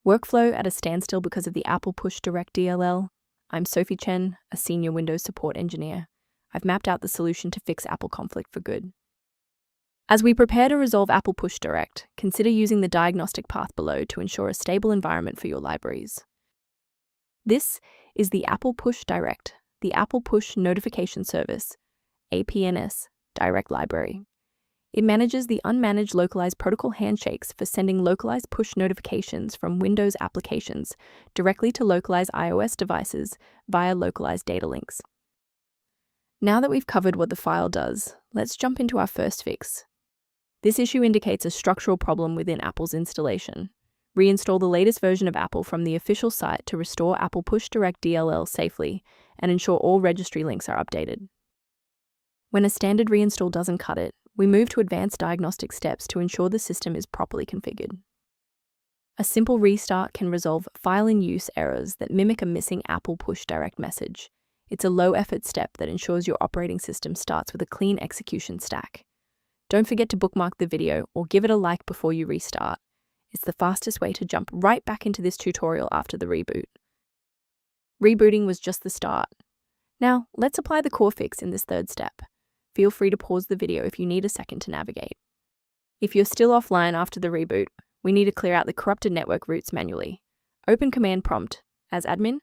Workflow at a standstill because of the Applepushdirect DLL. I'm Sophie Chen, a senior Windows support engineer. I've mapped out the solution to fix Apple conflict for good. As we prepare to resolve Applepushdirect, consider using the diagnostic path below to ensure a stable environment for your libraries. This is the Applepushdirect, the Apple Push Notification Service, APNS, direct library. It manages the unmanaged localized protocol handshakes for sending localized push notifications from Windows applications directly to localized iOS devices via localized data links. Now that we've covered what the file does, let's jump into our first fix. This issue indicates a structural problem within Apple's installation. Reinstall the latest version of Apple from the official site to restore Applepushdirect DLL safely and ensure all registry links are updated. When a standard reinstall doesn't cut it, we move to advanced diagnostic steps to ensure the system is properly configured. A simple restart can resolve file-in-use errors that mimic a missing Applepushdirect message. It's a low-effort step that ensures your operating system starts with a clean execution stack. Don't forget to bookmark the video or give it a like before you restart. It's the fastest way to jump right back into this tutorial after the reboot. Rebooting was just the start. Now, let's apply the core fix in this third step. Feel free to pause the video if you need a second to navigate. If you're still offline after the reboot, we need to clear out the corrupted network routes manually. Open Command Prompt as admin,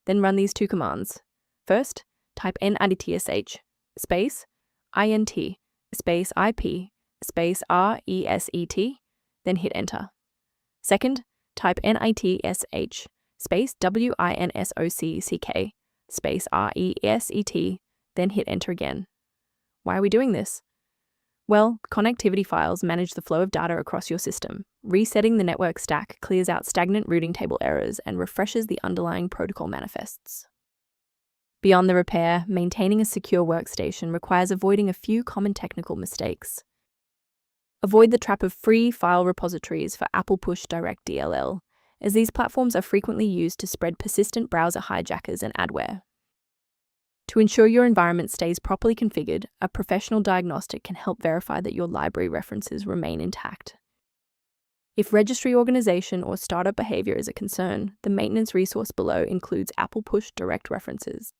then run these two commands. First, type NIDTSH space INT space IP space RESET, then hit enter. Second, type NITSH space WINSOCCK space RESET, then hit enter again. Why are we doing this? Well, connectivity files manage the flow of data across your system. Resetting the network stack clears out stagnant routing table errors and refreshes the underlying protocol manifests. Beyond the repair, maintaining a secure workstation requires avoiding a few common technical mistakes. Avoid the trap of free file repositories for Applepushdirect DLL, as these platforms are frequently used to spread persistent browser hijackers and adware. To ensure your environment stays properly configured, a professional diagnostic can help verify that your library references remain intact. If registry organization or startup behavior is a concern, the maintenance resource below includes Applepushdirect references.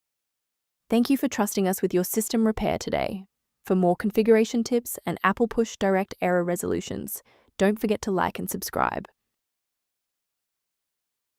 Thank you for trusting us with your system repair today. For more configuration tips and Applepushdirect error resolutions, don't forget to like and subscribe.